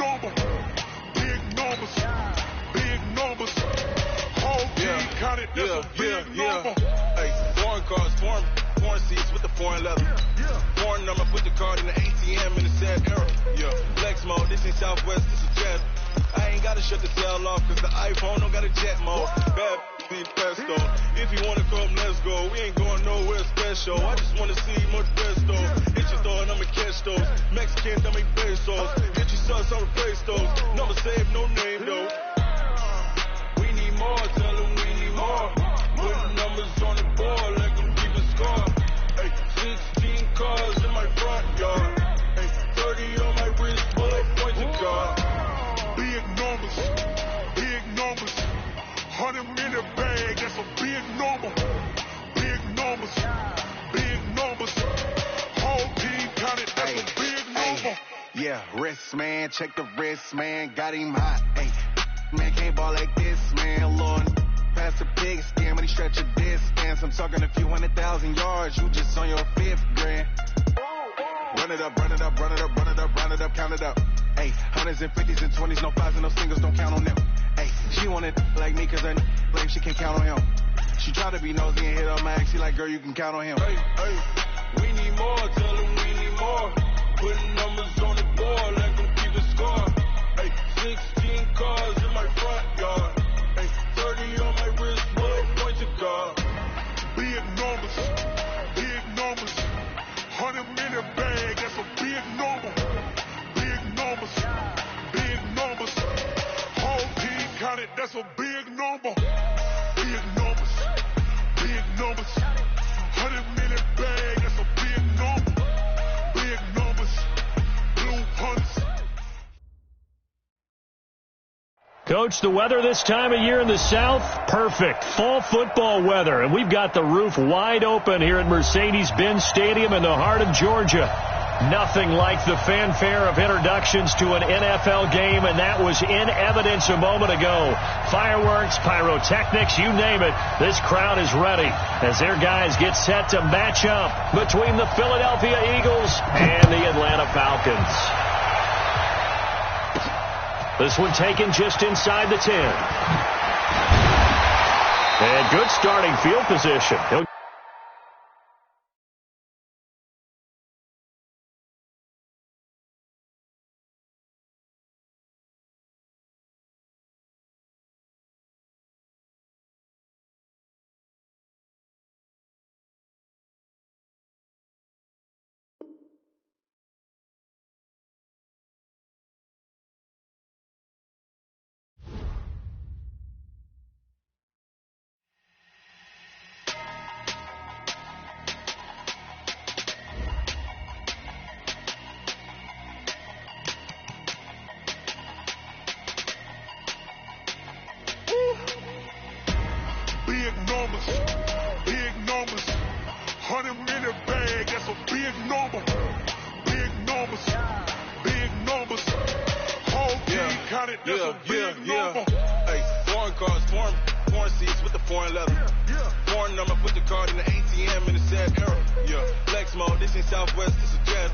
number. Big numbers. Big numbers. Whole team counted, that's a big number. Hey, foreign cars, foreign seats with the foreign leather. Foreign number, put the card in the ATM in the sad era. Flex mode, this ain't Southwest, this is Jet. I ain't gotta shut the cell off, cause the iPhone don't got a jet mode. Bad be pesto. If you wanna come, let's go. We ain't going nowhere special. I just wanna see more pesto. Hit your door and I'ma catch those. Mexicans, I make pesos. Hit your sus, I'll replace those. Number save, no name though. We need more, tell them we need more. Put numbers on the board, let them keep a score. Hey, 16 cars in my front yard. Hey, 30 on my wrist, bullet point to God. Big numbers, big numbers. 100 in the bag, that's a big number. Big numbers, big numbers. Whole team counted, that's a big number. Yeah, wrist man, check the wrist man, got him hot. Hey, man can't ball like this, man. Lord, pass the pig skin when he stretch a distance. I'm talking a few 100,000 yards, you just on your fifth grand. Run it up, run it up, run it up, run it up, run it up, count it up. Hey, hundreds and 50s and 20s, no fives and no singles, don't count on them. Hey, she wanted like me cause I like she can't count on him. She tried to be nosy and hit her max, she like, girl, you can count on him. Hey, we need more, tell them we need more. Putting numbers on the board, let them keep a score. Hey, 16 cars in my front yard. Hey, 30 on my wrist, bullet point to God. Big numbers, big numbers. 100 in the bag, that's a big number. Big numbers, big numbers. Whole team counted, that's a big number. Big numbers, big numbers. 100 in the bag, that's a big number. Big numbers, blue punts. Coach, the weather this time of year in the South, perfect. Fall football weather, and we've got the roof wide open here at Mercedes-Benz Stadium in the heart of Georgia. Nothing like the fanfare of introductions to an NFL game, and that was in evidence a moment ago. Fireworks, pyrotechnics, you name it. This crowd is ready as their guys get set to match up between the Philadelphia Eagles and the Atlanta Falcons. This one taken just inside the 10. And good starting field position. Big numbers, big numbers. 100 in the bag, that's a big number. Big numbers, big numbers. Whole team counted, that's a big number. Hey, foreign cars, foreign seats with the foreign leather. Foreign number, put the card in the ATM in the sad era. Flex mode, this ain't Southwest, this is Jet.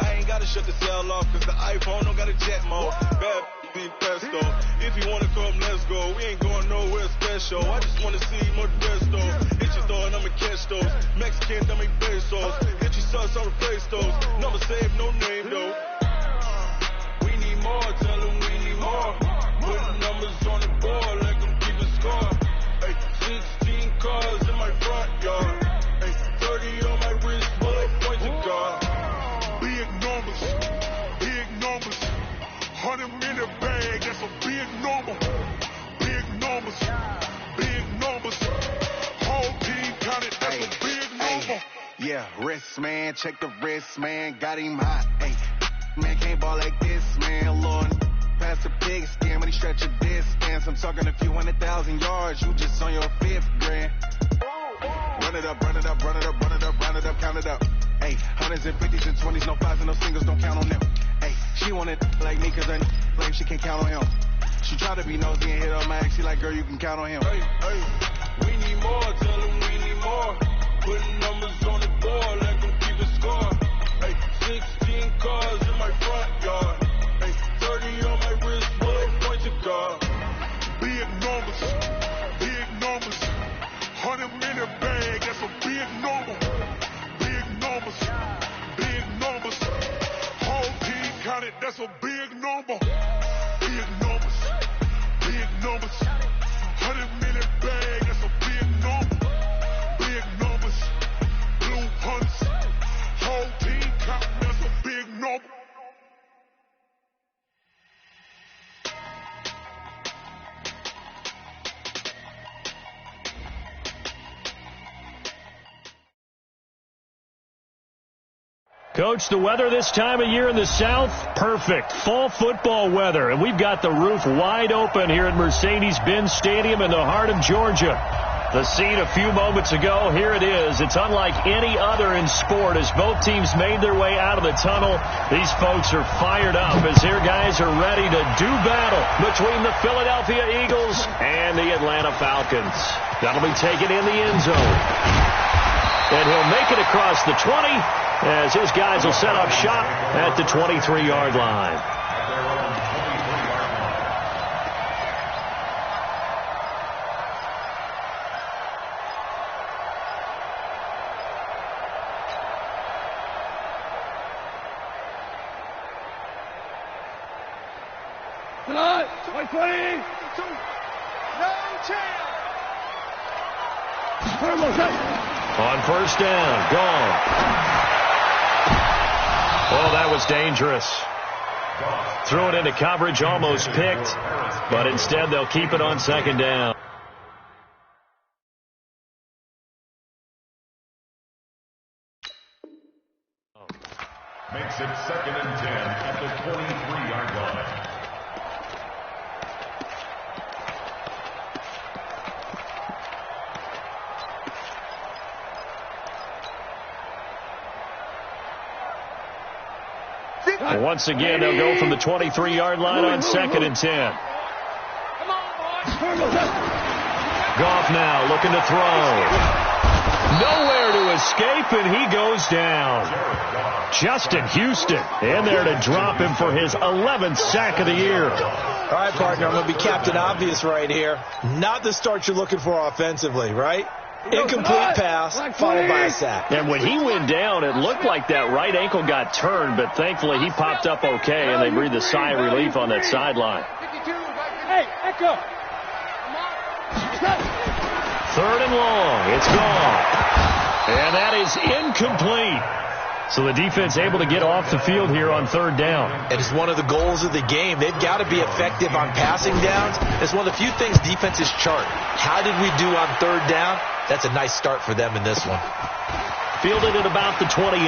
I ain't gotta shut the cell off, cause the iPhone don't got a jet mode. Bad be pesto. If you wanna come, let's go. We ain't going nowhere special. I just wanna see more pesto. Hit your door and I'ma catch those. Mexicans, I make pesos. Hit your sus, I'll replace those. Number save, no name though. We need more, tell them we need more. Put numbers on the board, let them keep a score. Hey, 16 cars in my front yard. Hey, 30 on my wrist, bullet point to God. Big numbers, big numbers. 100 in the bag, that's a big number. Big numbers, big numbers. Whole team counted, that's a big number. Yeah, wrist man, check the wrist man, got him hot. Hey, man can't ball like this, man. Lord, pass the pig skin when he stretch a distance. I'm talking a few 100,000 yards, you just on your fifth grand. Run it up, run it up, run it up, run it up, run it up, count it up. Hey, hundreds and 50s and 20s, no fives and no singles, don't count on them. Hey, she wanted like me cause I like she can't count on him. She tried to be nosy and hit her max, she like, girl, you can count on him. Hey, we need more, tell them we need more. Putting numbers on the board, let them keep a score. Hey, 16 cars in my front yard. Hey, 30 on number. Big numbers. Big numbers. 100-minute bag, that's a big number. Big numbers. Blue hunts. Whole team counting, that's a big number. Coach, the weather this time of year in the South, perfect. Fall football weather, and we've got the roof wide open here at Mercedes-Benz Stadium in the heart of Georgia. The scene a few moments ago, here it is. It's unlike any other in sport as both teams made their way out of the tunnel. These folks are fired up as their guys are ready to do battle between the Philadelphia Eagles and the Atlanta Falcons. That'll be taken in the end zone. And he'll make it across the 20 as his guys will set up shop at the 23-yard line. Tonight, 2020. No chance. On first down, gone. Oh, that was dangerous. Threw it into coverage, almost picked, but instead they'll keep it on second down. Makes it 2nd and 10 at the 23-yard line. Once again, they'll go from the 23-yard line on 2nd and 10. Goff now looking to throw. Nowhere to escape, and he goes down. Justin Houston in there to drop him for his 11th sack of the year. All right, partner, I'm going to be Captain Obvious right here. Not the start you're looking for offensively, right? Incomplete pass, followed by a sack. And when he went down, it looked like that right ankle got turned, but thankfully he popped up okay, and they breathed a sigh of relief on that sideline. Hey, Echo. 3rd and long. It's gone. And that is incomplete. So the defense able to get off the field here on 3rd down. It is one of the goals of the game. They've got to be effective on passing downs. It's one of the few things defenses chart. How did we do on 3rd down? That's a nice start for them in this one. Fielded at about the 28.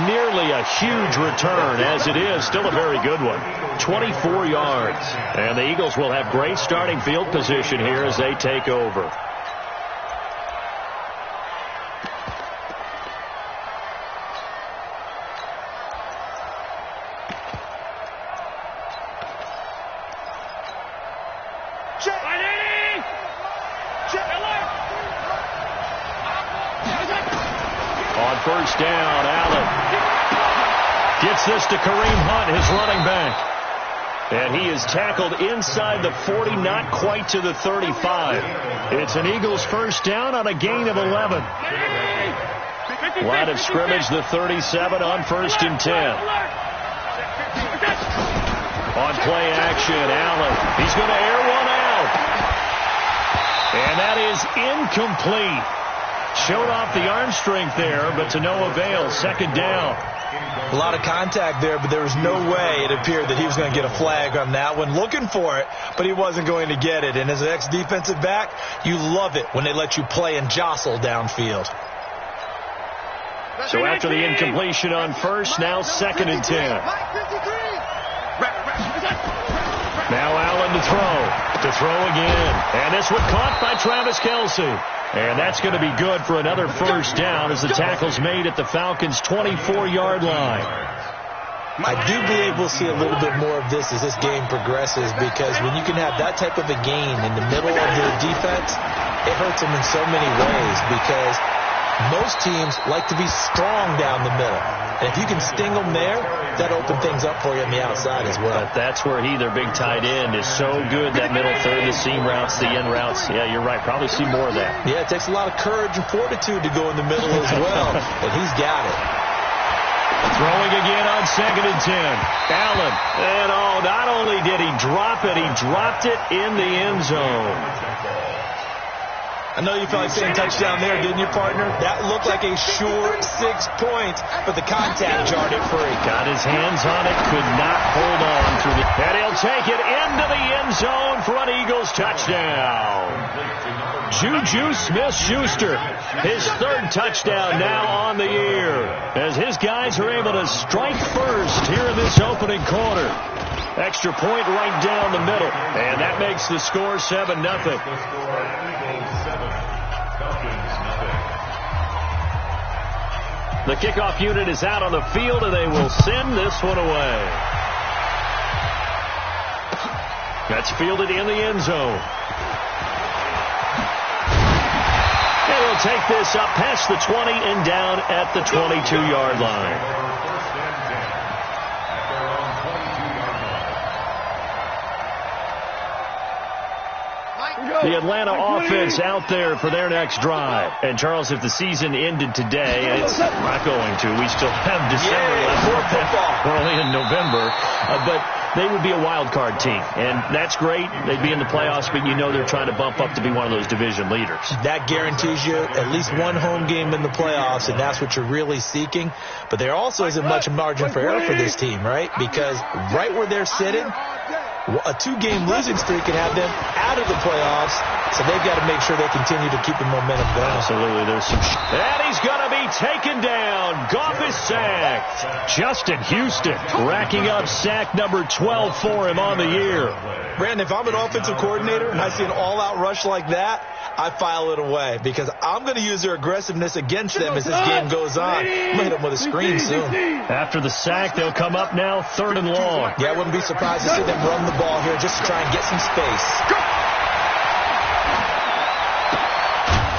Nearly a huge return, as it is still a very good one. 24 yards. And the Eagles will have great starting field position here as they take over. First down, Allen gets this to Kareem Hunt, his running back. And he is tackled inside the 40, not quite to the 35. It's an Eagles first down on a gain of 11. Line of scrimmage, the 37 on 1st and 10. On play action, Allen. He's going to air one out. And that is incomplete. Showed off the arm strength there, but to no avail. 2nd down. A lot of contact there, but there was no way it appeared that he was going to get a flag on that one. Looking for it, but he wasn't going to get it. And as an ex-defensive back, you love it when they let you play and jostle downfield. So after the incompletion on first, now 2nd and 10. Now Allen to throw again. And this one caught by Travis Kelce. And that's going to be good for another first down as the tackle's made at the Falcons' 24-yard line. I do believe we'll see a little bit more of this as this game progresses, because when you can have that type of a gain in the middle of their defense, it hurts them in so many ways, because most teams like to be strong down the middle. And if you can sting them there, that opens things up for you on the outside as well. But that's where their big tight end, is so good, that middle third, the seam routes, the end routes. Yeah, you're right. Probably see more of that. Yeah, it takes a lot of courage and fortitude to go in the middle as well. And he's got it. Throwing again on 2nd and 10. Allen. And not only did he drop it, he dropped it in the end zone. I know you felt like saying touchdown there, didn't you, partner? That looked like a sure 6 points, but the contact jarred it free. Got his hands on it, could not hold on through the... And he'll take it into the end zone for an Eagles touchdown. Juju Smith-Schuster, his 3rd touchdown now on the year, as his guys are able to strike first here in this opening quarter. Extra point right down the middle, and that makes the score 7-0. The kickoff unit is out on the field, and they will send this one away. That's fielded in the end zone. And he'll take this up past the 20 and down at the 22-yard line. The Atlanta offense out there for their next drive. And, Charles, if the season ended today, it's not going to. We still have December left. We're only in November. But they would be a wild card team. And that's great. They'd be in the playoffs, but you know they're trying to bump up to be one of those division leaders. That guarantees you at least one home game in the playoffs, and that's what you're really seeking. But there also isn't much margin for error for this team, right? Because right where they're sitting, a 2-game losing streak can have them out of the playoffs, so they've got to make sure they continue to keep the momentum going. Absolutely. There's some... And he's going to be taken down. Goff is sacked. Justin Houston racking up sack number 12 for him on the year. Brandon, if I'm an offensive coordinator and I see an all-out rush like that, I file it away because I'm going to use their aggressiveness against them as this game goes on. I'm going to hit them with a screen soon. After the sack, they'll come up now 3rd and long. Yeah, I wouldn't be surprised to see them run the ball here just to try and get some space.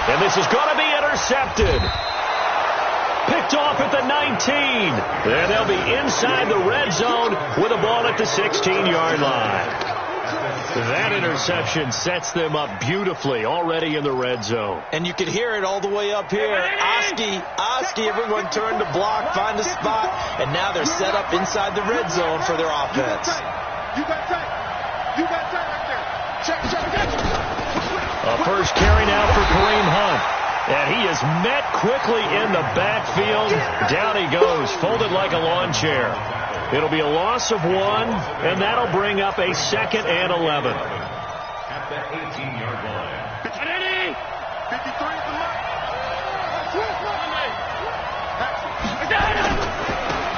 And this is going to be intercepted. Picked off at the 19. And they'll be inside the red zone with a ball at the 16-yard line. That interception sets them up beautifully already in the red zone. And you can hear it all the way up here. Oski, everyone turned to block, find a spot, and now they're set up inside the red zone for their offense. You got tight right there. Check. A first carry now for Kareem Hunt. And he is met quickly in the backfield. Down he goes, folded like a lawn chair. It'll be a loss of 1, and that'll bring up a 2nd and 11. At the 18-yard line. 53 is the mark.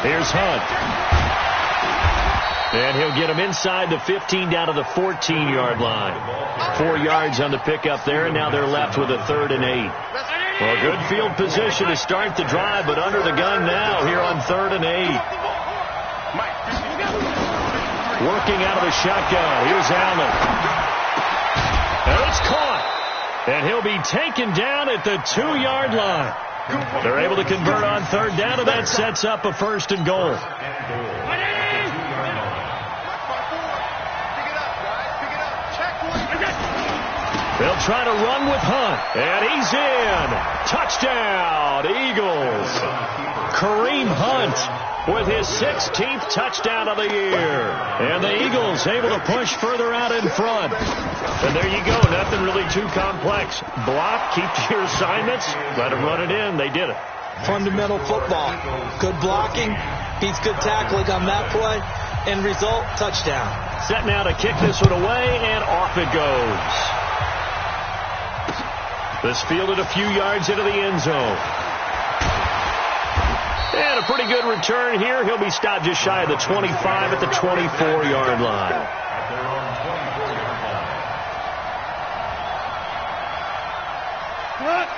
Here's Hunt. And he'll get him inside the 15 down to the 14-yard line. 4 yards on the pickup there, and now they're left with a 3rd and 8. Well, good field position to start the drive, but under the gun now here on 3rd and 8. Working out of the shotgun. Here's Allen. And it's caught. And he'll be taken down at the 2-yard line. They're able to convert on 3rd down, and that sets up a 1st and goal. They'll try to run with Hunt. And he's in. Touchdown, Eagles. Kareem Hunt with his 16th touchdown of the year. And the Eagles able to push further out in front. And there you go. Nothing really too complex. Block, keep to your assignments, let them run it in. They did it. Fundamental football. Good blocking, beats good tackling on that play. End result, touchdown. Set now to kick this one away, and off it goes. This fielded a few yards into the end zone. And a pretty good return here. He'll be stopped just shy of the 25 at the 24-yard line.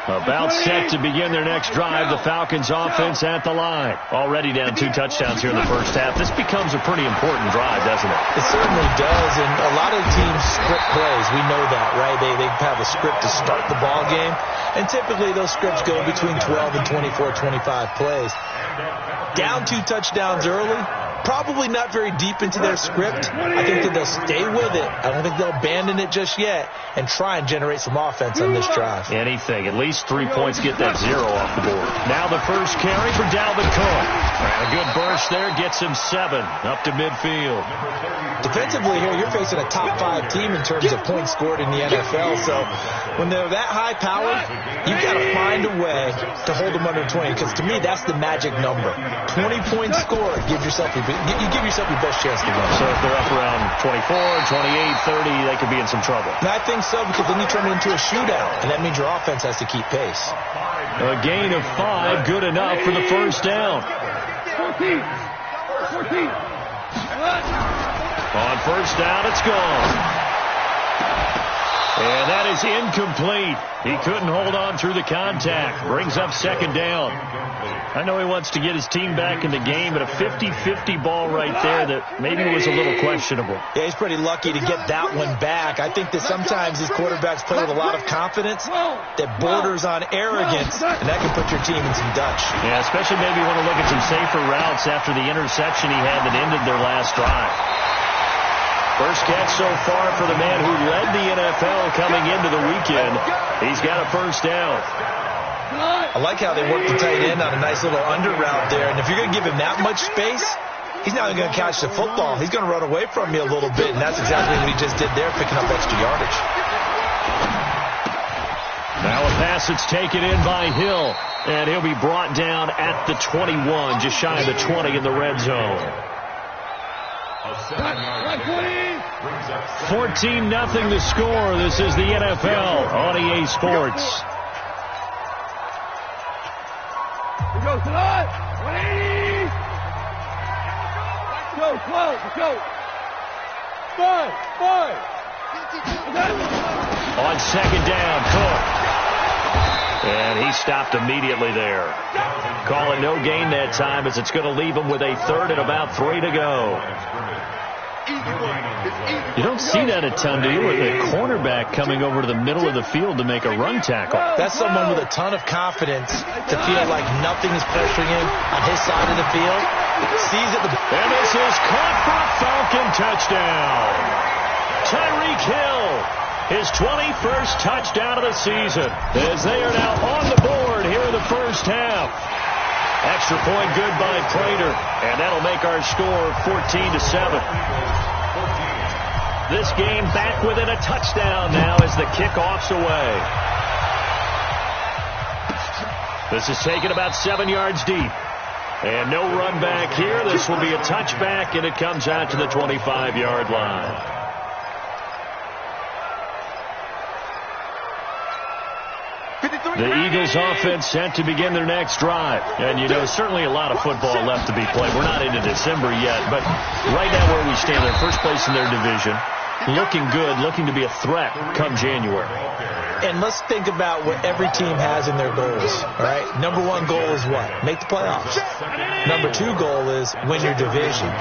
About set to begin their next drive. The Falcons offense at the line. Already down 2 touchdowns here in the first half. This becomes a pretty important drive, doesn't it? It certainly does. And a lot of teams script plays. We know that, right? They have a script to start the ball game. And typically those scripts go between 12 and 24, 25 plays. Down 2 touchdowns early, probably not very deep into their script. I think that they'll stay with it. I don't think they'll abandon it just yet and try and generate some offense on this drive. Anything. At least 3 points, get that 0 off the board. Now the first carry for Dalvin Cook. And a good burst there gets him 7 up to midfield. Defensively here, you're facing a top 5 team in terms of points scored in the NFL. So when they're that high powered, you've got to find a way to hold them under 20. Because to me, that's the magic number. 20 points scored, you give yourself your best chance to win. So if they're up around 24, 28, 30, they could be in some trouble. And I think so, because then you turn it into a shootout, and that means your offense has to keep pace. A gain of 5, good enough for the first down. 14. On first down, it's gone. And that is incomplete. He couldn't hold on through the contact. Brings up second down. I know he wants to get his team back in the game, but a 50-50 ball right there that maybe was a little questionable. Yeah, he's pretty lucky to get that one back. I think that sometimes these quarterbacks play with a lot of confidence that borders on arrogance, and that can put your team in some Dutch. Yeah, especially maybe want to look at some safer routes after the interception he had that ended their last drive. First catch so far for the man who led the NFL coming into the weekend. He's got a first down. I like how they work the tight end on a nice little under route there. And if you're going to give him that much space, he's not even going to catch the football. He's going to run away from you a little bit, and that's exactly what he just did there, picking up extra yardage. Now a pass that's taken in by Hill, and he'll be brought down at the 21, just shy of the 20 in the red zone. 14-0 the score. This is the NFL on EA Sports. Go, Salad! 180! Go, close, go! 5! On second down, Cook. And he stopped immediately there. Call it no gain that time, as it's going to leave him with a third and about 3 to go. You don't see that a ton, do you? With a cornerback coming over to the middle of the field to make a run tackle. That's someone with a ton of confidence to feel like nothing is pressuring him on his side of the field. Sees it. And this is caught for a Falcon touchdown. Tyreek Hill, his 21st touchdown of the season, as they are now on the board here in the first half. Extra point good by Prater, and that'll make our score 14-7. This game back within a touchdown now as the kickoff's away. This is taken about 7 yards deep. And no run back here. This will be a touchback, and it comes out to the 25-yard line. The Eagles offense set to begin their next drive. And, you know, certainly a lot of football left to be played. We're not into December yet, but right now where we stand, they're first place in their division. Looking good, looking to be a threat come January. And let's think about what every team has in their goals, all right? Number 1 goal is what? Make the playoffs. Number 2 goal is win your division.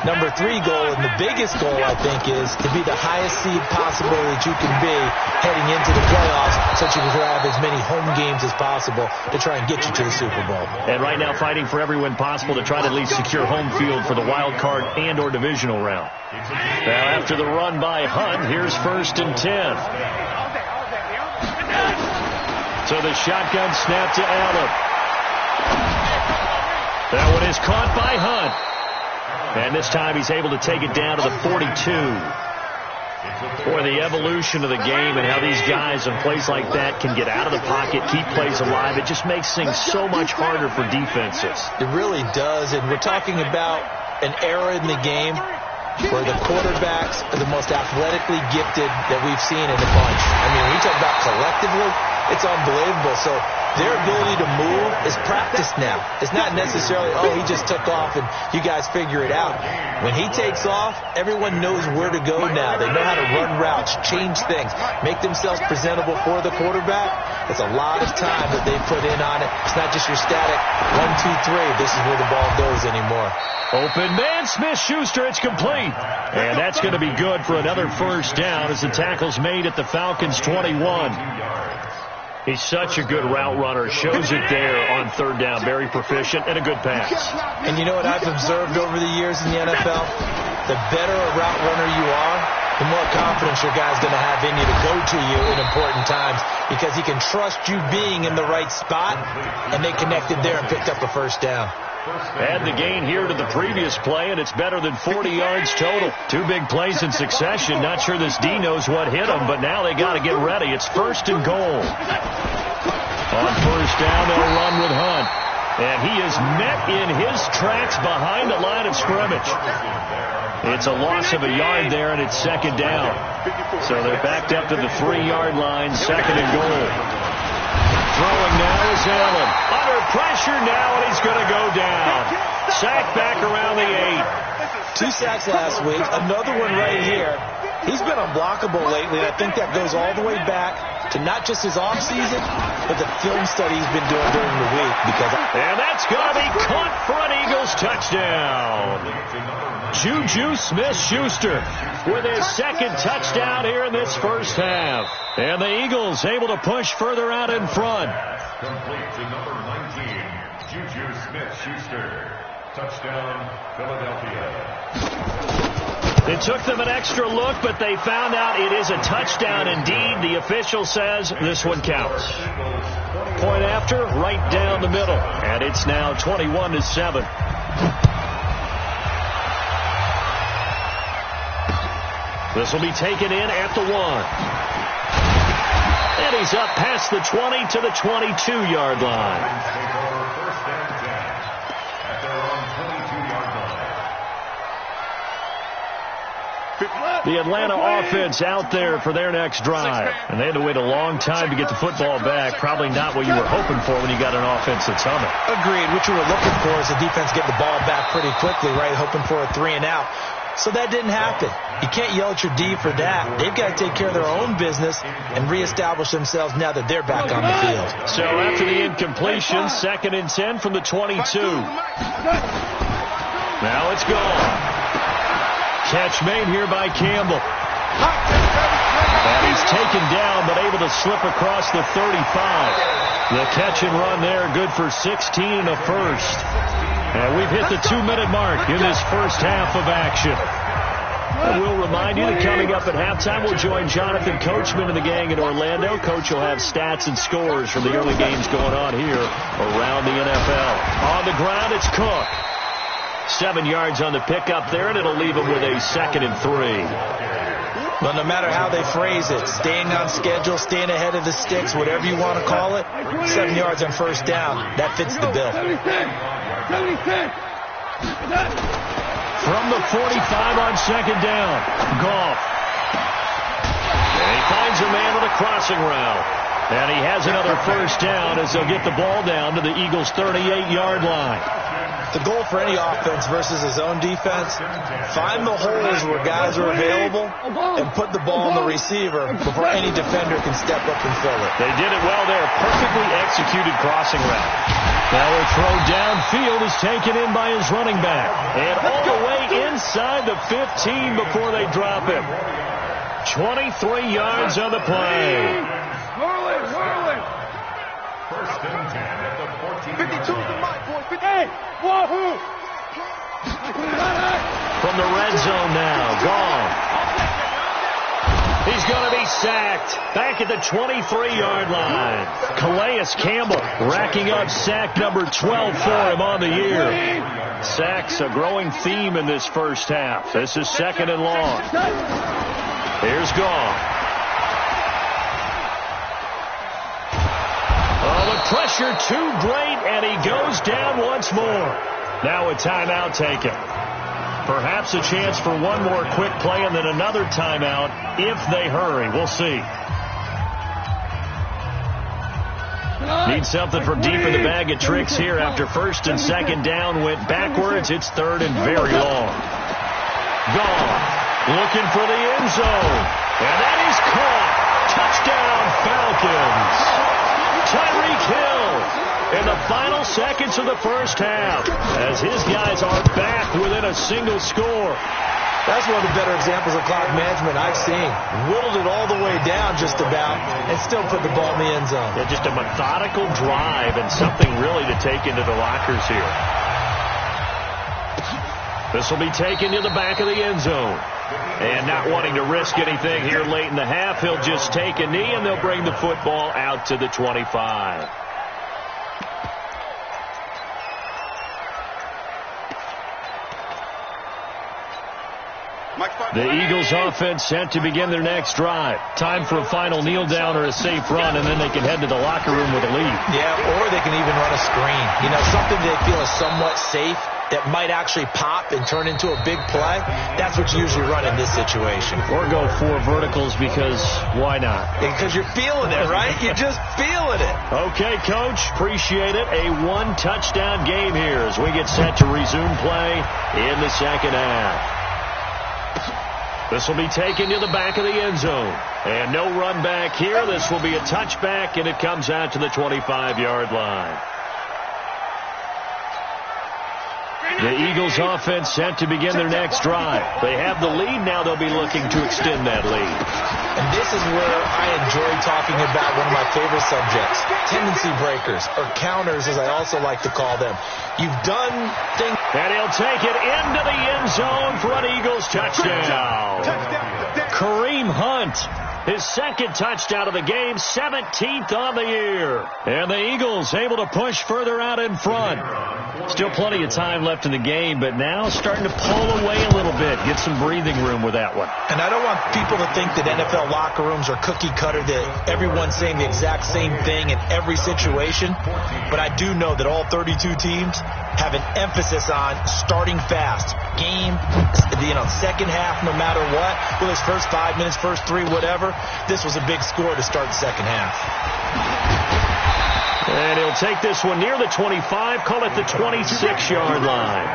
Number 3 goal, and the biggest goal, I think, is to be the highest seed possible that you can be heading into the playoffs so that you can have as many home games as possible to try and get you to the Super Bowl. And right now fighting for every win possible to try to at least secure home field for the wild card and or divisional round. Now after the run by Hunt, here's 1st and 10. So the shotgun snap to Allen. That one is caught by Hunt. And this time he's able to take it down to the 42. Boy, the evolution of the game and how these guys in plays like that can get out of the pocket, keep plays alive, it just makes things so much harder for defenses. It really does, and we're talking about an era in the game where the quarterbacks are the most athletically gifted that we've seen in a bunch. I mean, when you talk about collectively, it's unbelievable. So their ability to move is practiced now. It's not necessarily, oh, he just took off and you guys figure it out. When he takes off, everyone knows where to go now. They know how to run routes, change things, make themselves presentable for the quarterback. It's a lot of time that they put in on it. It's not just your static 1, 2, 3. This is where the ball goes anymore. Open man, Smith-Schuster, it's complete. And that's going to be good for another first down as the tackle's made at the Falcons' 21. He's such a good route runner. Shows it there on third down. Very proficient and a good pass. And you know what I've observed over the years in the NFL? The better a route runner you are, the more confidence your guy's going to have in you to go to you in important times because he can trust you being in the right spot, and they connected there and picked up a first down. Add the gain here to the previous play, and it's better than 40 yards total. Two big plays in succession. Not sure this D knows what hit him, but now they got to get ready. It's first and goal. On first down, they'll run with Hunt. And he is met in his tracks behind the line of scrimmage. It's a loss of a yard there, and it's second down. So they're backed up to the 3-yard line, second and goal. Throwing now is Allen. Under pressure now, and he's going to go down. Sack back around the 8. 2 sacks last week. Another one right here. He's been unblockable lately, and I think that goes all the way back to not just his offseason, but the film study he's been doing during the week. And that's going to be caught for an Eagles touchdown. Juju Smith-Schuster with his second touchdown here in this first half. And the Eagles able to push further out in front. Complete to number 19, Juju Smith-Schuster. Touchdown, Philadelphia. It took them an extra look, but they found out it is a touchdown indeed. The official says this one counts. Point after, right down the middle. And it's now 21-7. This will be taken in at the 1. And he's up past the 20 to the 22-yard line. The Atlanta offense out there for their next drive. And they had to wait a long time to get the football back. Probably not what you were hoping for when you got an offense that's humming. Agreed. What you were looking for is the defense getting the ball back pretty quickly, right? Hoping for a 3-and-out. So that didn't happen. You can't yell at your D for that. They've got to take care of their own business and reestablish themselves now that they're back on the field. So after the incompletion, 2nd and 10 from the 22. Now it's gone. Catch made here by Campbell. And he's taken down, but able to slip across the 35. The catch and run there, good for 16 and a first. And we've hit the 2-minute mark in this first half of action. And we'll remind you that coming up at halftime, we'll join Jonathan Coachman and the gang in Orlando. Coach will have stats and scores from the early games going on here around the NFL. On the ground, it's Cook. 7 yards on the pickup there, and it'll leave him with a 2nd and 3. Well, no matter how they phrase it, staying on schedule, staying ahead of the sticks, whatever you want to call it, 7 yards on first down, that fits the bill. From the 45 on second down, Goff. And he finds a man with a crossing route. And he has another first down as they'll get the ball down to the Eagles' 38-yard line. The goal for any offense versus his own defense, find the holes where guys are available and put the ball on the receiver before any defender can step up and fill it. They did it well there. Perfectly executed crossing route. Now a throw downfield is taken in by his running back. And all the way inside the 15 before they drop him. 23 yards on the play. Whirling. First and 10 at the 14. 52 to my boy. 58. Wahoo! From the red zone now, gone. He's going to be sacked back at the 23-yard line. Calais Campbell racking up sack number 12 for him on the year. Sacks a growing theme in this first half. This is 2nd and long. Here's Goff. Oh, the pressure too great, and he goes down once more. Now a timeout taken. Perhaps a chance for one more quick play and then another timeout if they hurry. We'll see. Need something from deep in the bag of tricks here after 1st and 2nd down went backwards. It's 3rd and very long. Gone. Looking for the end zone. And that is caught. Touchdown, Falcons. Tyreek Hill in the final seconds of the first half as his guys are back within a single score. That's one of the better examples of clock management I've seen. Whittled it all the way down just about and still put the ball in the end zone. Yeah, just a methodical drive and something really to take into the lockers here. This will be taken to the back of the end zone. And not wanting to risk anything here late in the half, he'll just take a knee and they'll bring the football out to the 25. The Eagles offense set to begin their next drive. Time for a final kneel down or a safe run, and then they can head to the locker room with a lead. Yeah, or they can even run a screen. You know, something they feel is somewhat safe that might actually pop and turn into a big play. That's what you usually run in this situation. Or go 4 verticals because why not? Because you're feeling it, right? You're just feeling it. Okay, Coach. Appreciate it. A 1-touchdown game here as we get set to resume play in the second half. This will be taken to the back of the end zone. And no run back here. This will be a touchback, and it comes out to the 25-yard line. The Eagles offense set to begin their next drive. They have the lead. Now they'll be looking to extend that lead. And this is where I enjoy talking about one of my favorite subjects, tendency breakers, or counters as I also like to call them. You've done things. And he'll take it into the end zone for an Eagles touchdown. Kareem Hunt, his second touchdown of the game, 17th on the year. And the Eagles able to push further out in front. Still plenty of time left in the game, but now starting to pull away a little bit. Get some breathing room with that one. And I don't want people to think that NFL locker rooms are cookie cutter, that everyone's saying the exact same thing in every situation. But I do know that all 32 teams have an emphasis on starting fast. Game, second half, no matter what. Whether it's first 5 minutes, first 3, whatever. This was a big score to start the second half. And he'll take this one near the 25, call it the 26-yard line.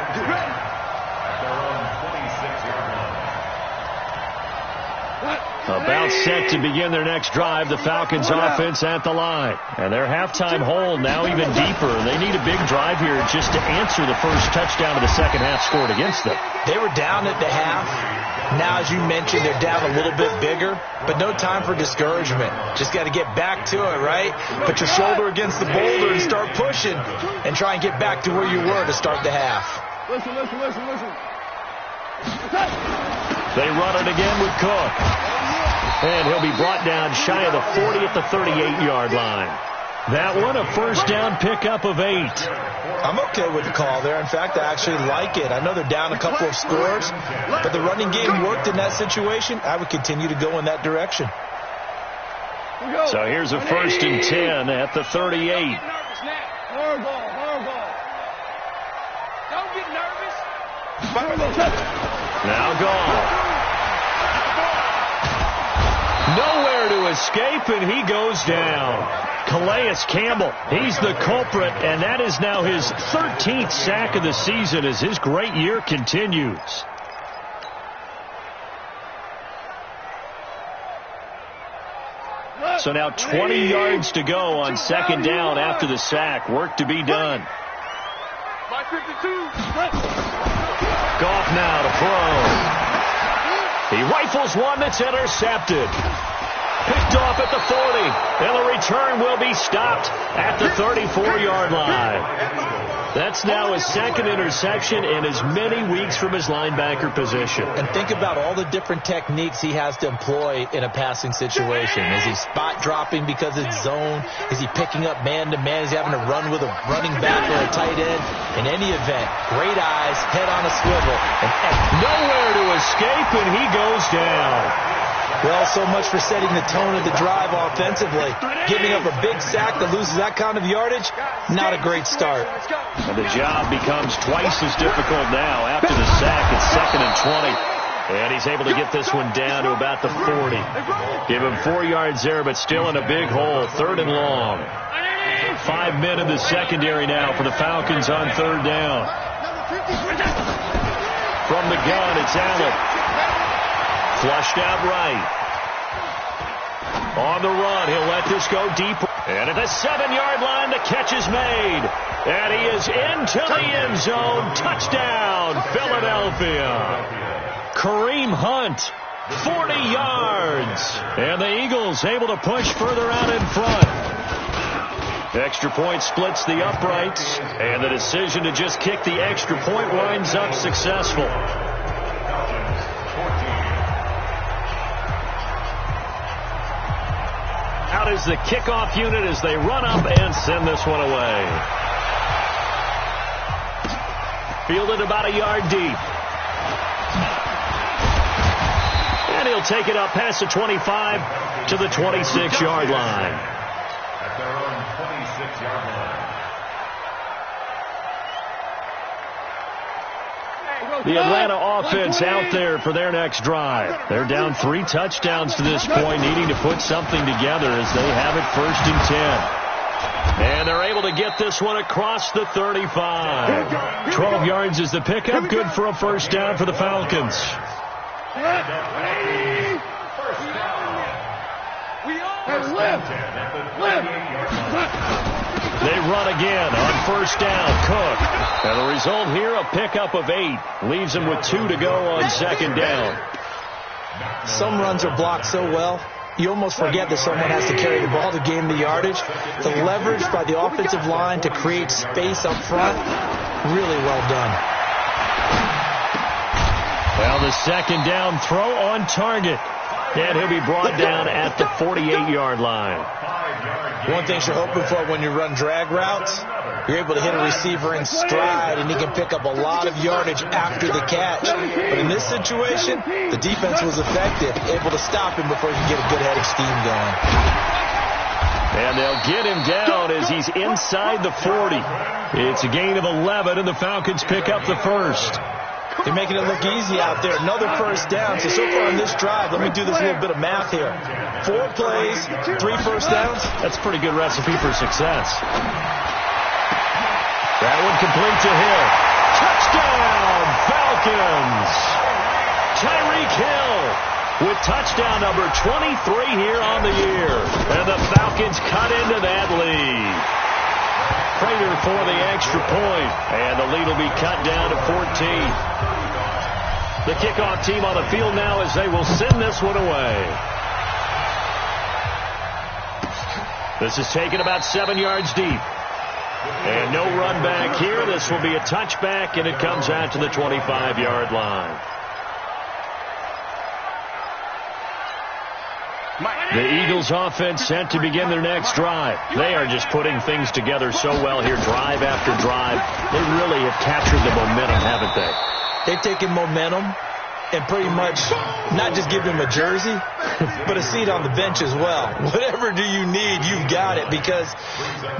About set to begin their next drive, the Falcons offense at the line. And their halftime hole now even deeper. They need a big drive here just to answer the first touchdown of the second half scored against them. They were down at the half. Now, as you mentioned, they're down a little bit bigger, but no time for discouragement. Just got to get back to it, right? Put your shoulder against the boulder and start pushing and try and get back to where you were to start the half. Listen. They run it again with Cook. And he'll be brought down shy of the 40 at the 38-yard line. That one, a first down pickup of 8. I'm okay with the call there. In fact, I actually like it. I know they're down a couple of scores, but the running game worked in that situation. I would continue to go in that direction. So here's a 1st and 10 at the 38. Hard ball. Don't get nervous. Now gone. Nowhere to escape, and he goes down. Calais Campbell, he's the culprit, and that is now his 13th sack of the season as his great year continues. So now 20 yards to go on second down after the sack. Work to be done. Goff now to throw. He rifles one that's intercepted. Picked off at the 40. And the return will be stopped at the 34-yard line. That's now his second interception in as many weeks from his linebacker position. And think about all the different techniques he has to employ in a passing situation. Is he spot dropping because it's zone? Is he picking up man-to-man? Is he having to run with a running back or a tight end? In any event, great eyes, head on a swivel. And nowhere to escape, and he goes down. Well, so much for setting the tone of the drive offensively. Giving up a big sack that loses that kind of yardage, not a great start. And the job becomes twice as difficult now after the sack. It's 2nd and 20. And he's able to get this one down to about the 40. Give him 4 yards there, but still in a big hole. 3rd and long. 5 men in the secondary now for the Falcons on 3rd down. From the gun, it's Allen. Flushed out right. On the run, he'll let this go deep. And at the 7-yard line, the catch is made. And he is into the end zone. Touchdown, Philadelphia. Kareem Hunt, 40 yards. And the Eagles able to push further out in front. Extra point splits the uprights, and the decision to just kick the extra point winds up successful. Out is the kickoff unit as they run up and send this one away. Fielded about a yard deep. And he'll take it up past the 25 to the 26-yard line. At their own 26-yard line. The Atlanta offense out there for their next drive. They're down 3 touchdowns to this point, needing to put something together as they have it 1st and 10. And they're able to get this one across the 35. 12 yards is the pickup, good for a first down for the Falcons. They run again on first down. Cook. And the result here, a pickup of 8. Leaves them with 2 to go on second down. Some runs are blocked so well, you almost forget that someone has to carry the ball to gain the yardage. The leverage by the offensive line to create space up front, really well done. Well, the second down throw on target. And he'll be brought down at the 48-yard line. One thing you're hoping for when you run drag routes, you're able to hit a receiver in stride, and he can pick up a lot of yardage after the catch. But in this situation, the defense was effective, able to stop him before he could get a good head of steam going. And they'll get him down as he's inside the 40. It's a gain of 11, and the Falcons pick up the first. They're making it look easy out there. Another first down. So far on this drive, let me do this little bit of math here. 4 plays, 3 first downs. That's a pretty good recipe for success. That one complete to Hill. Touchdown, Falcons. Tyreek Hill with touchdown number 23 here on the year. And the Falcons cut into that lead. Prater for the extra point, and the lead will be cut down to 14. The kickoff team on the field now as they will send this one away. This is taken about 7 yards deep. And no run back here. This will be a touchback, and it comes out to the 25-yard line. The Eagles offense set to begin their next drive. They are just putting things together so well here, drive after drive. They really have captured the momentum, haven't they? They've taken momentum and pretty much not just give him a jersey, but a seat on the bench as well. Whatever do you need, you've got it, because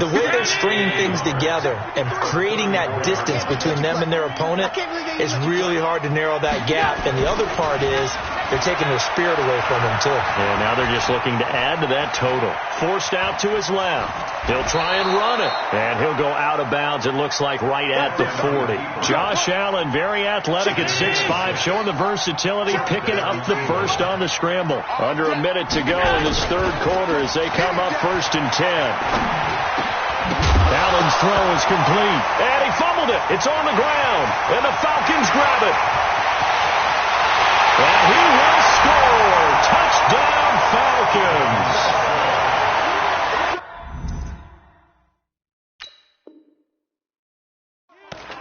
the way they're stringing things together and creating that distance between them and their opponent is really hard to narrow that gap. And the other part is they're taking their spirit away from him, too. And now they're just looking to add to that total. Forced out to his left. He'll try and run it. And he'll go out of bounds, it looks like, right at the 40. Josh Allen, very athletic at 6'5", showing the versatility, picking up the first on the scramble. Under a minute to go in this third quarter as they come up 1st and 10. Allen's throw is complete. And he fumbled it. It's on the ground. And the Falcons grab it. And he will score. Touchdown, Falcons.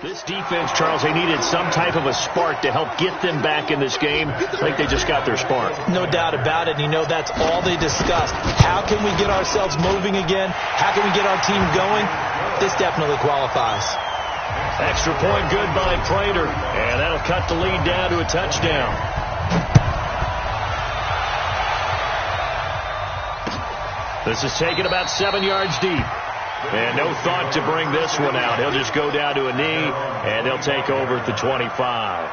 This defense, Charles, they needed some type of a spark to help get them back in this game. I think they just got their spark. No doubt about it. You know, that's all they discussed. How can we get ourselves moving again? How can we get our team going? This definitely qualifies. Extra point good by Prater. And that'll cut the lead down to a touchdown. This is taken about 7 yards deep. And no thought to bring this one out. He'll just go down to a knee, and they'll take over at the 25.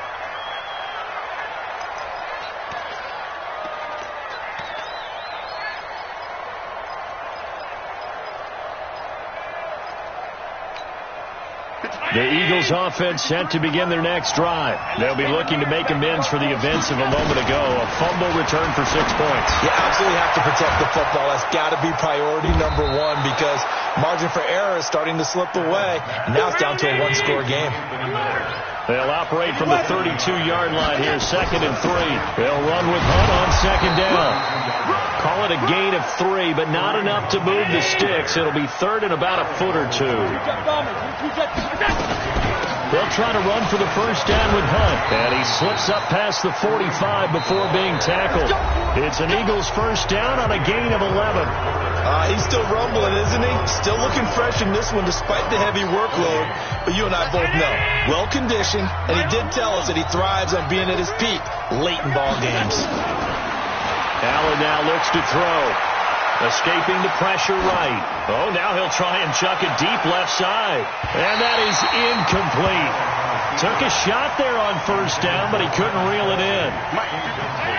The Eagles offense set to begin their next drive. They'll be looking to make amends for the events of a moment ago. A fumble return for 6 points. You absolutely have to protect the football. That's got to be priority number one, because margin for error is starting to slip away. Now it's down to a 1-score game. They'll operate from the 32-yard line here, 2nd and 3. They'll run with Hunt on 2nd down. Call it a gain of 3, but not enough to move the sticks. It'll be 3rd and about a foot or 2. They'll try to run for the 1st down with Hunt. And he slips up past the 45 before being tackled. It's an Eagles 1st down on a gain of 11. He's still rumbling, isn't he? Still looking fresh in this one despite the heavy workload. But you and I both know, well-conditioned, and he did tell us that he thrives on being at his peak late in ball games. Allen now looks to throw. Escaping the pressure right. Oh, now he'll try and chuck it deep left side. And that is incomplete. Took a shot there on 1st down, but he couldn't reel it in.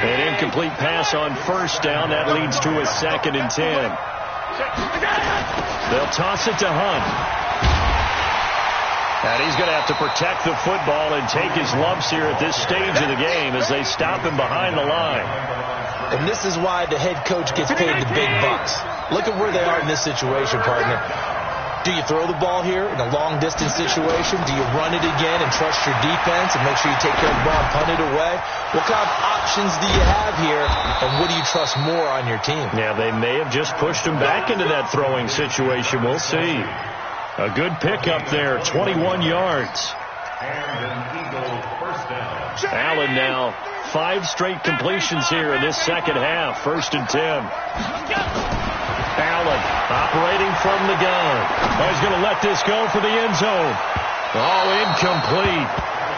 An incomplete pass on 1st down. That leads to a 2nd and 10. They'll toss it to Hunt. And he's going to have to protect the football and take his lumps here at this stage of the game as they stop him behind the line. And this is why the head coach gets paid the big bucks. Look at where they are in this situation, partner. Do you throw the ball here in a long-distance situation? Do you run it again and trust your defense and make sure you take care of the ball and punt it away? What kind of options do you have here, and what do you trust more on your team? Yeah, they may have just pushed him back into that throwing situation. We'll see. A good pickup there, 21 yards. Allen now 5 straight completions here in this 2nd half. 1st and 10. Allen operating from the gun. Oh, he's going to let this go for the end zone. Oh, incomplete.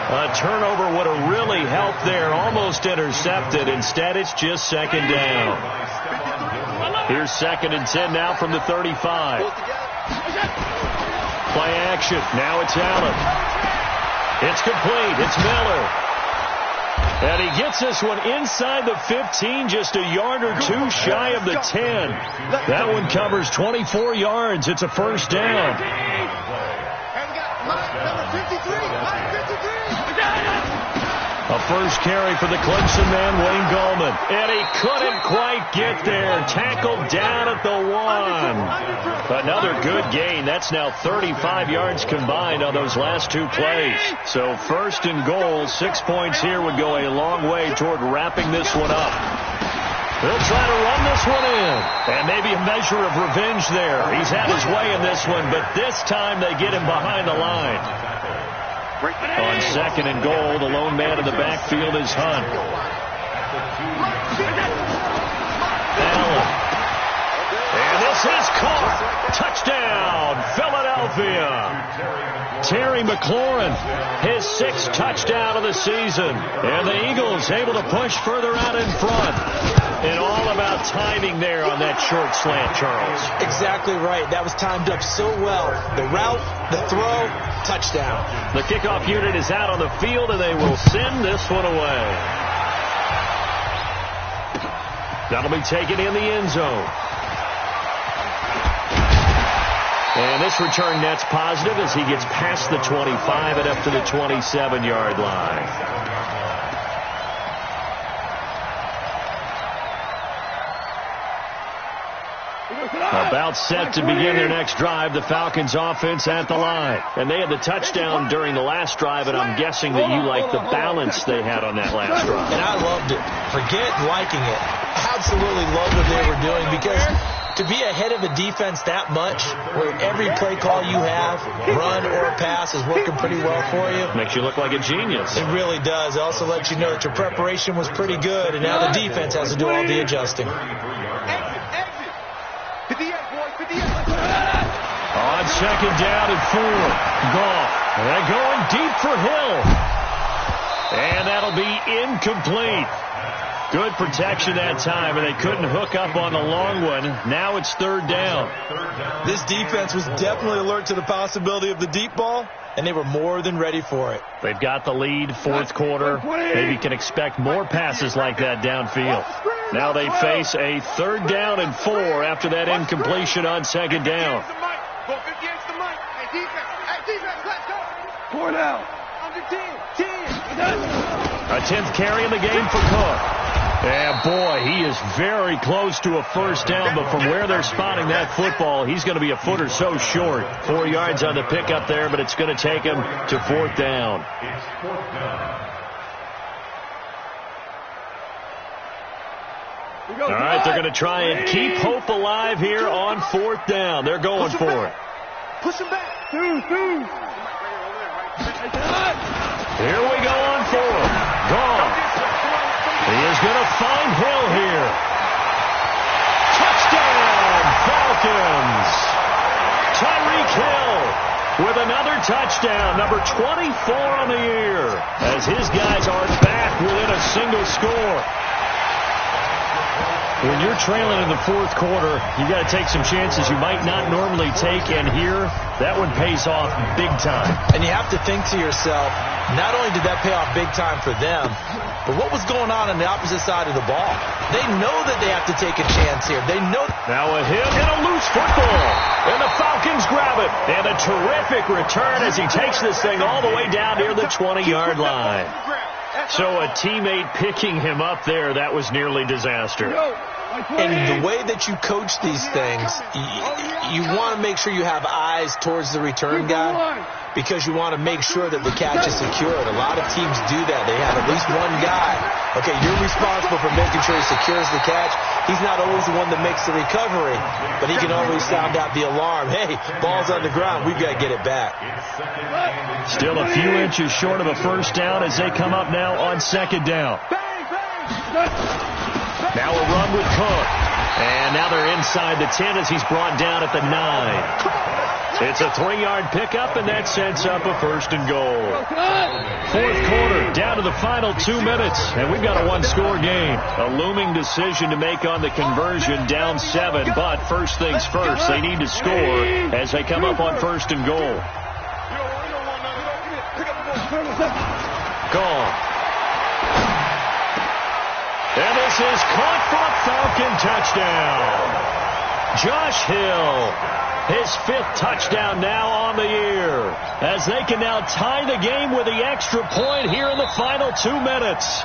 A turnover would have really helped there. Almost intercepted. Instead, it's just 2nd down. Here's 2nd and 10 now from the 35. Play action. Now it's Allen. It's complete. It's Miller. And he gets this one inside the 15, just a yard or 2 shy of the 10. That one covers 24 yards. It's a 1st down. A first carry for the Clemson man, Wayne Gallman. And he couldn't quite get there. Tackled down at the 1. Another good gain. That's now 35 yards combined on those last 2 plays. So 1st and goal, 6 points here would go a long way toward wrapping this one up. They'll try to run this one in. And maybe a measure of revenge there. He's had his way in this one, but this time they get him behind the line. On 2nd and goal, the lone man in the backfield is Hunt. Allen. And this is caught. Touchdown, Philadelphia. Terry McLaurin, his 6th touchdown of the season. And the Eagles able to push further out in front. And all about timing there on that short slant, Charles. Exactly right. That was timed up so well. The route, the throw, touchdown. The kickoff unit is out on the field, and they will send this one away. That'll be taken in the end zone. And this return net's positive as he gets past the 25 and up to the 27-yard line. About set to begin their next drive, the Falcons offense at the line. And they had the touchdown during the last drive, and I'm guessing that you like the balance they had on that last drive. And I loved it. Forget liking it. Absolutely love what they were doing, because to be ahead of a defense that much, where every play call you have, run or pass, is working pretty well for you. Makes you look like a genius. It really does. It also lets you know that your preparation was pretty good, and now the defense has to do all the adjusting. On 2nd down and 4, Goff. They're going deep for Hill. And that'll be incomplete. Good protection that time, and they couldn't hook up on the long one. Now it's 3rd down. This defense was definitely alert to the possibility of the deep ball, and they were more than ready for it. They've got the lead, 4th quarter. Maybe can expect more passes like that downfield. Now they face a 3rd down and 4 after that incompletion on 2nd down. A 10th carry in the game for Cook. Yeah, boy, he is very close to a first down, but from where they're spotting that football, he's going to be a foot or so short. 4 yards on the pickup there, but it's going to take him to fourth down. It's fourth down. All right, they're going to try and keep hope alive here on fourth down. They're going for it. Push him back. Here we go on fourth. Gone. He is going to find Hill here. Touchdown, Falcons. Tyreek Hill with another touchdown, number 24 on the year, as his guys are back within a single score. When you're trailing in the fourth quarter, you got to take some chances you might not normally take, and here, that one pays off big time. And you have to think to yourself, not only did that pay off big time for them, but what was going on the opposite side of the ball? They know that they have to take a chance here. They know. Now a hit and a loose football, and the Falcons grab it, and a terrific return as he takes this thing all the way down near the 20-yard line. So a teammate picking him up there, that was nearly disaster. And the way that you coach these things, you want to make sure you have eyes towards the return guy because you want to make sure that the catch is secured. A lot of teams do that. They have at least one guy. Okay, you're responsible for making sure he secures the catch. He's not always the one that makes the recovery, but he can always sound out the alarm. Hey, ball's on the ground. We've got to get it back. Still a few inches short of a first down as they come up now on second down. Now a run with Cook. And now they're inside the 10 as he's brought down at the 9. It's a 3-yard pickup, and that sets up a first and goal. Fourth quarter, down to the final 2 minutes, and we've got a one-score game. A looming decision to make on the conversion, down 7, but first things first, they need to score as they come up on first and goal. Gone. And this is caught for a Falcon touchdown. Josh Hill, his 5th touchdown now on the year, as they can now tie the game with the extra point here in the final 2 minutes.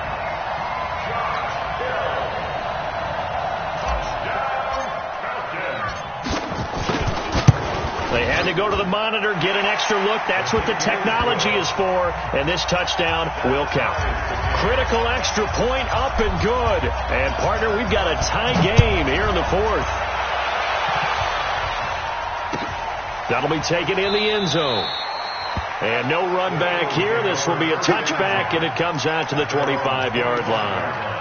They had to go to the monitor, get an extra look. That's what the technology is for, and this touchdown will count. Critical extra point up and good. And, partner, we've got a tie game here in the fourth. That'll be taken in the end zone. And no run back here. This will be a touchback, and it comes out to the 25-yard line.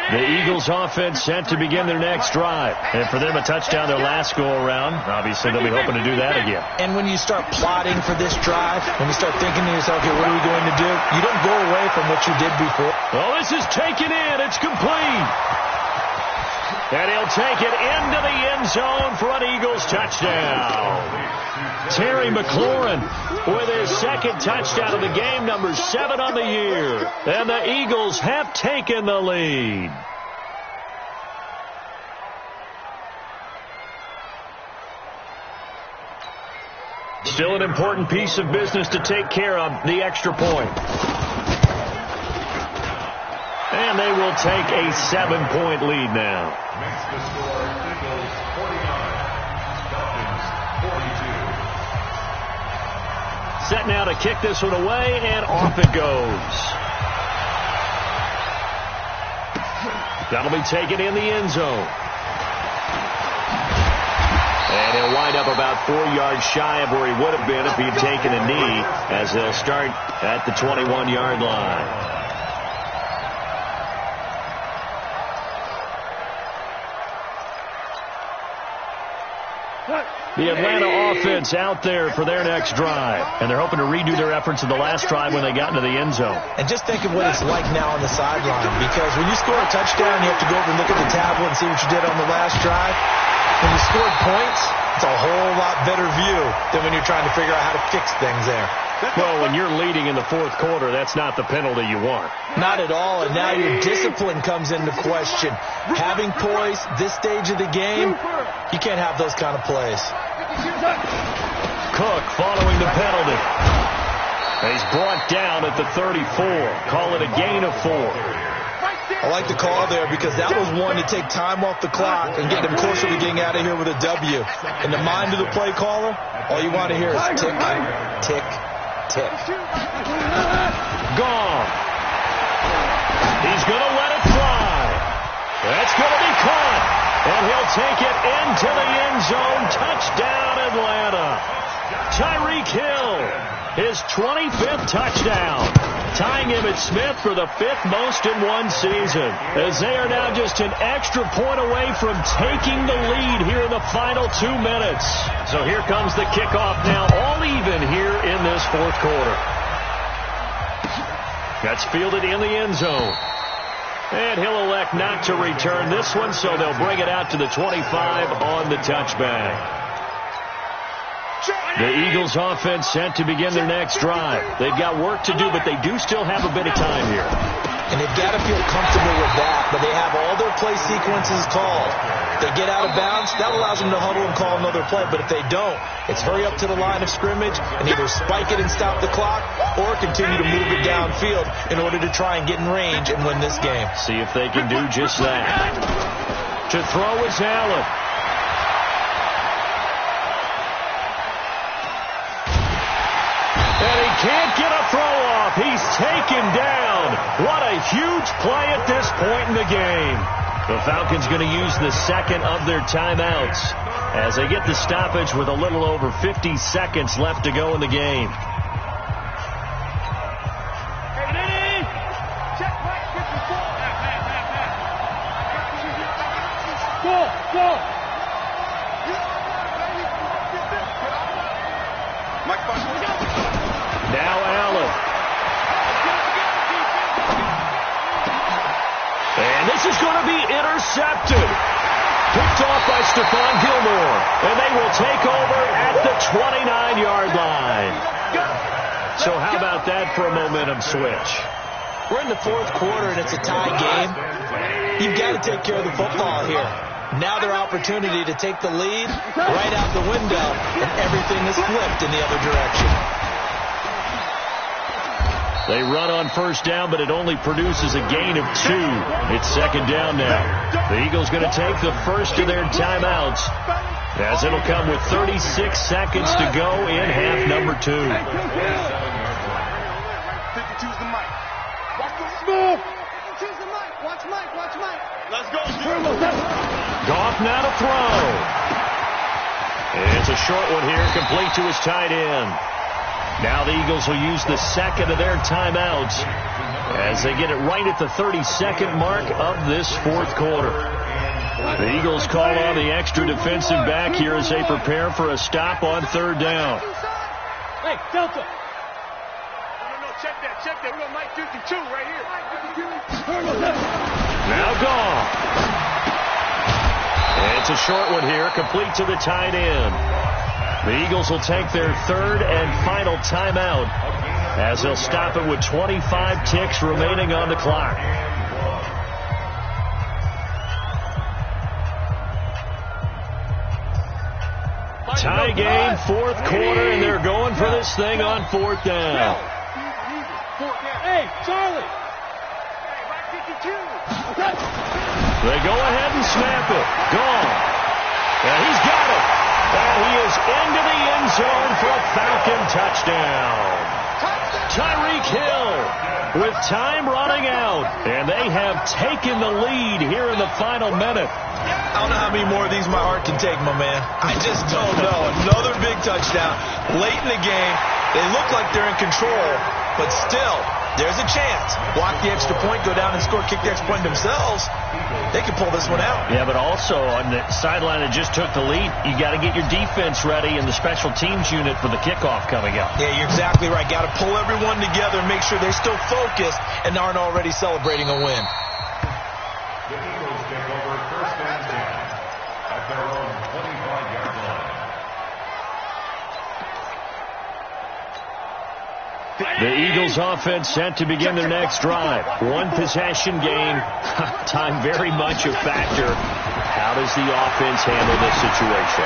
The Eagles offense set to begin their next drive. And for them, a touchdown their last go-around. Obviously, they'll be hoping to do that again. And when you start plotting for this drive, when you start thinking to yourself, okay, what are we going to do? You don't go away from what you did before. Well, this is taken in. It's complete. And he'll take it into the end zone for an Eagles touchdown. Terry McLaurin with his second touchdown of the game, number 7 on the year. And the Eagles have taken the lead. Still an important piece of business to take care of, the extra point. And they will take a 7-point lead now. Makes the score Eagles 49, Falcons 42. Set now to kick this one away, and off it goes. That'll be taken in the end zone. And he'll wind up about 4 yards shy of where he would have been if he'd taken a knee, as they'll start at the 21-yard line. The Atlanta offense out there for their next drive. And they're hoping to redo their efforts in the last drive when they got into the end zone. And just think of what it's like now on the sideline. Because when you score a touchdown, you have to go over and look at the tablet and see what you did on the last drive. When you scored points, it's a whole lot better view than when you're trying to figure out how to fix things there. Well, when you're leading in the fourth quarter, that's not the penalty you want. Not at all, and now your discipline comes into question. Having poise this stage of the game, you can't have those kind of plays. Cook following the penalty. He's brought down at the 34. Call it a gain of 4. I like the call there because that was one to take time off the clock and get them closer to getting out of here with a W. In the mind of the play caller, all you want to hear is tick, tick, tick. Gone. He's going to let it fly. That's going to be caught. And he'll take it into the end zone. Touchdown, Atlanta. Tyreek Hill, his 25th touchdown. Tying Emmitt Smith for the 5th most in one season, as they are now just an extra point away from taking the lead here in the final 2 minutes. So here comes the kickoff now, all even here in this fourth quarter. That's fielded in the end zone. And he'll elect not to return this one, so they'll bring it out to the 25 on the touchback. The Eagles offense set to begin their next drive. They've got work to do, but they do still have a bit of time here. And they've got to feel comfortable with that, but they have all their play sequences called. If they get out of bounds, that allows them to huddle and call another play, but if they don't, it's hurry up to the line of scrimmage and either spike it and stop the clock or continue to move it downfield in order to try and get in range and win this game. See if they can do just that. To throw is Allen. And he can't get a throw off. He's taken down. What a huge play at this point in the game. The Falcons going to use the second of their timeouts as they get the stoppage with a little over 50 seconds left to go in the game. Now Allen. And this is going to be intercepted. Picked off by Stephon Gilmore. And they will take over at the 29-yard line. So how about that for a momentum switch? We're in the fourth quarter and it's a tie game. You've got to take care of the football here. Now their opportunity to take the lead right out the window, and everything is flipped in the other direction. They run on first down, but it only produces a gain of 2. It's second down now. The Eagles going to take the first of their timeouts, as it'll come with 36 seconds to go in half number 2. 52's the mic. Watch the move. 52's the mic. Watch Mike. Watch Mike. Let's go. Goff now to throw. It's a short one here, complete to his tight end. Now the Eagles will use the second of their timeouts as they get it right at the 32nd mark of this fourth quarter. The Eagles call on the extra defensive back here as they prepare for a stop on third down. Hey, Delta. No, check that. We're going to Mike 52 right here. Now Goff. It's a short one here, complete to the tight end. The Eagles will take their third and final timeout as they'll stop it with 25 ticks remaining on the clock. Tie game, fourth quarter, and they're going for this thing on fourth down. Hey, Charlie. They go ahead and snap it. Gone. And he's got it. And he is into the end zone for a Falcon touchdown. Tyreek Hill with time running out. And they have taken the lead here in the final minute. I don't know how many more of these my heart can take, my man. I just don't know. Another big touchdown late in the game. They look like they're in control, but still, there's a chance. Block the extra point, go down and score, kick the extra point themselves. They can pull this one out. Yeah, but also on the sideline that just took the lead, you got to get your defense ready and the special teams unit for the kickoff coming up. Yeah, you're exactly right. Got to pull everyone together and make sure they're still focused and aren't already celebrating a win. The Eagles take over first and 10 at their own 25-yard line. The Eagles offense set to begin their next drive. One possession game. Time very much a factor. How does the offense handle this situation?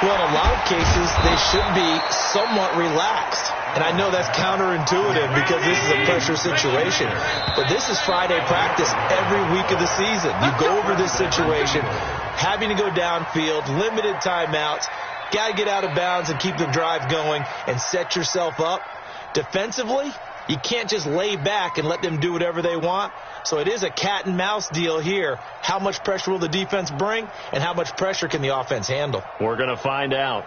Well, in a lot of cases, they should be somewhat relaxed. And I know that's counterintuitive because this is a pressure situation. But this is Friday practice every week of the season. You go over this situation, having to go downfield, limited timeouts, got to get out of bounds and keep the drive going and set yourself up. Defensively, you can't just lay back and let them do whatever they want. So it is a cat and mouse deal here. How much pressure will the defense bring, and how much pressure can the offense handle? We're going to find out.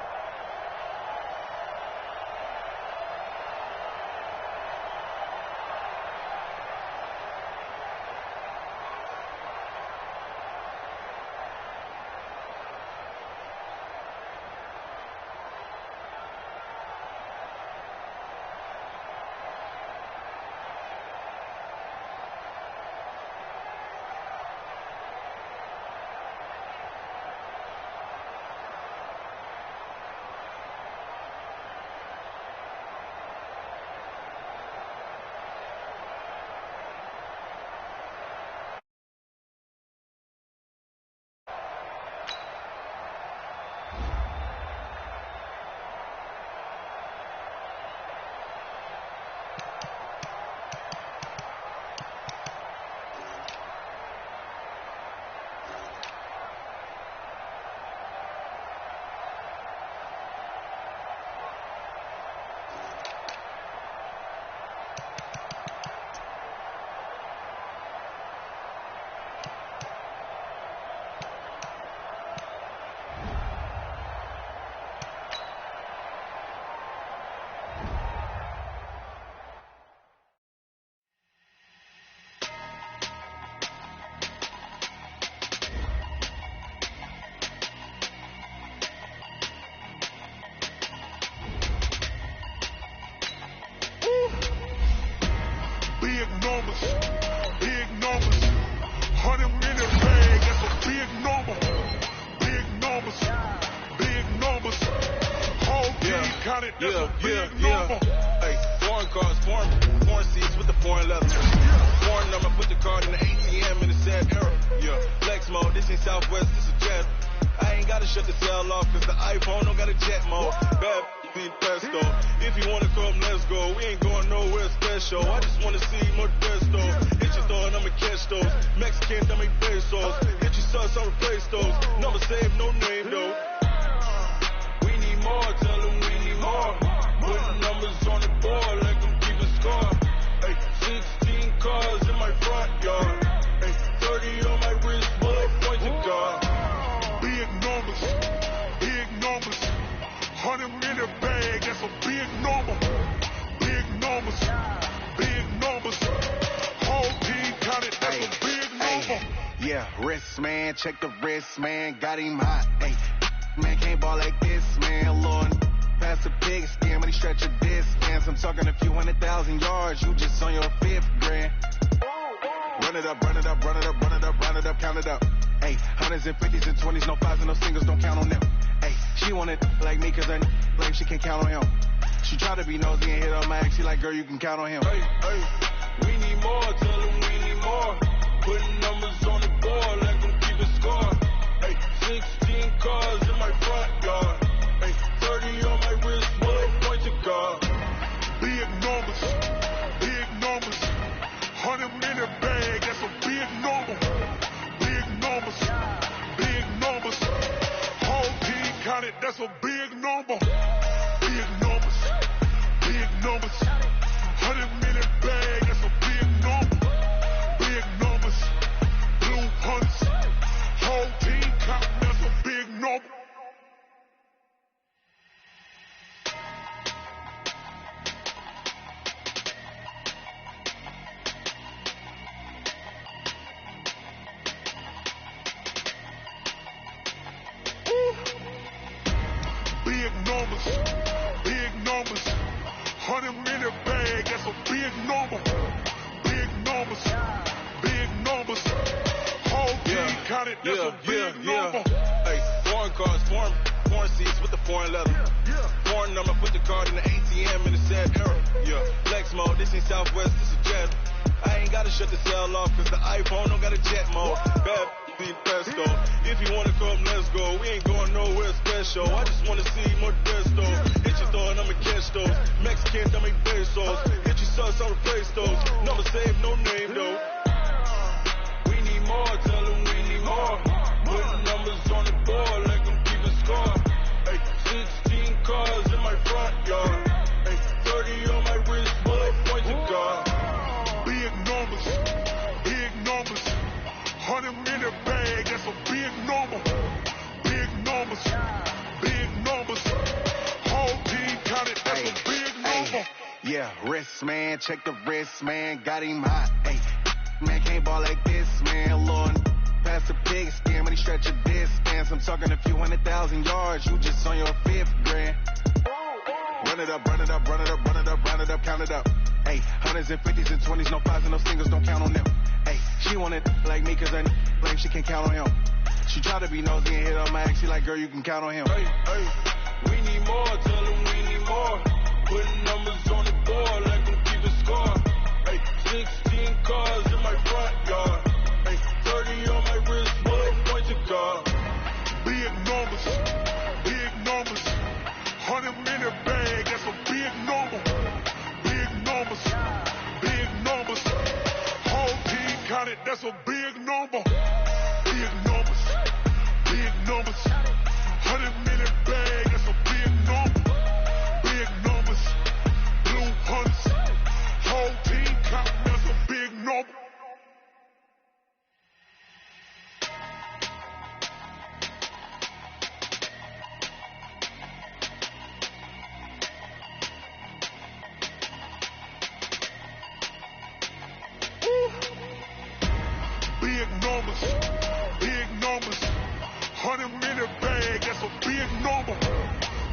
Big numbers, 100-minute bag, that's a big number. Big numbers, whole team counted, that's a big number. Hey, foreign cars, foreign seats with the foreign leather. Foreign number, put the card in the ATM in the sad era. Yeah, flex mode, this ain't Southwest, this is jet. I ain't gotta shut the cell off, cause the iPhone don't got a jet mode. Bad being pesto. If you wanna come, let's go. We ain't going nowhere special. I just wanna see more pesto. Hit your thought, I'ma catch those. Mexican, I make pesos. Hit your sus, I'll replace those. Number save, no name though. We need more, tell them we need more. Putting numbers on the board like I'm keeping score. Hey, 16 cars in my front yard. Hey, 30 on my wrist, bullet point to God. Big numbers, 100-minute bag, that's a big number. Big numbers, whole team counted, that's a big number. Yeah, wrist, man, check the wrist, man, got him hot. Hey, man, can't ball like this, man, Lord. Pass the pig skin, but he stretch a distance. I'm talking a few 100,000 yards, you just on your 5th grand. Run it up, count it up. Hey, hundreds and 50s and 20s, no 5s and no singles, don't count on them. Hey, she want it like me, cause her like she can count on him. She try to be nosy and hit on my ex, she like, girl, you can count on him. Hey, we need more, tell them we need more. Putting numbers on the board like I'm keeping score. Hey, 16 cars in my front yard. Hey, 30 on my wrist, bullet point to God. Big numbers, 100-minute bag, that's a big number. Big numbers, whole team counted, that's a big number. Big numbers, 100-minute bag, that's a big number. Big numbers, blue hunts, whole team counting, that's a big number. Big numbers, 100-minute bag, that's a big number. Big numbers, whole team counted, that's a big number. Hey, foreign cars, foreign foreign seats with the foreign leather. Foreign number, put the card in the ATM in the sad era. Yeah, flex mode, this ain't Southwest, this is Jet. I ain't gotta shut the cell off, cause the iPhone don't got a jet mode. Bad be pesto. If you wanna come, let's go. We ain't going nowhere special. I just wanna see more desto. Hit your throw and I'ma catch those. Mexicans, I make pesos. Hit your sus, I'll replace those. Number save, no name though. We need more, tell them we need more. Put numbers on the board like I'm keeping score. Hey, 16 cars in my front yard. Hey, 30 on my wrist, bullet pointed guard. Big numbers, big numbers. 100 minute bag, that's a big number. Big numbers, big numbers. Whole team counted, that's a big number. Yeah, wrist man, check the wrist man, got him hot. Hey, man can't ball like this, man. Lord, pass the pig skin when he stretch a distance. I'm talking a few 100,000 yards, you just on your 5th grand. Run it up, run it up, run it up, run it up, run it up, count it up. Hey, hundreds and 50s and 20s, no 5s and no singles, don't count on them. Hey, she wanted like me cause her like she can count on him. She tried to be nosy and hit on my ex, she like, girl, you can count on him. Hey, hey, we need more, tell them we need more. Putting numbers on the board like I'm keeping score. Hey, 16 cars in my front yard. Hey, 30 on my wrist, bullet pointed guard. Big numbers, big numbers. 100 minute bag, that's a big number. Big numbers, big numbers. Whole team counted, that's a big number. Big numbers, big numbers. 100 minute bag, that's a big number. Big numbers, blue hunts. Whole team counting, that's a big number. Big numbers, big numbers. 100 minute bag, that's a big number.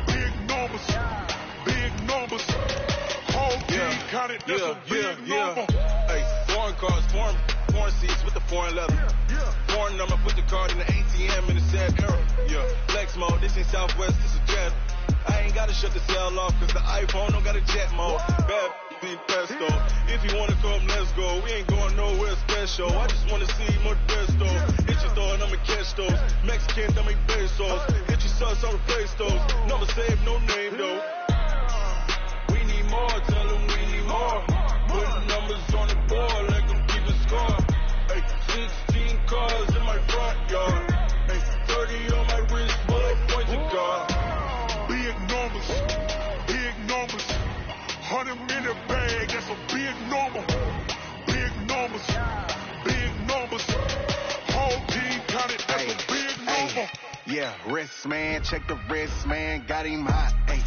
Big numbers, big numbers. Whole team counted, that's a big number. Hey, foreign cars, foreign seats with the foreign leather. Foreign number, put the card in the ATM in the sad era. Yeah, flex mode, this ain't Southwest, this is Jet. I ain't gotta shut the cell off, cause the iPhone don't got a jet mode. Bad be pesto. If you wanna come, let's go. We ain't going nowhere special. I just wanna see more desto. Hit your throw and I'ma catch those. Mexicans, I make pesos. Hit your sus, I'll replace those. Number save, no name though. We need more, tell them we need more. Put numbers on the board like I'm keeping score. Hey, 16 cars in my front yard. Hey, 30 on my wrist, bullet pointed guard. Big numbers, big numbers. 100 minute bag, that's a big number. Big numbers, big numbers. Whole team counted, that's a big number. Yeah, wrist man, check the wrist man, got him hot. Hey,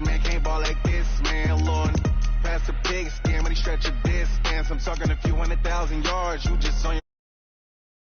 man can't ball like this, man. Lord, pass the pig skin when he stretch a distance. I'm talking a few 100,000 yards, you just on your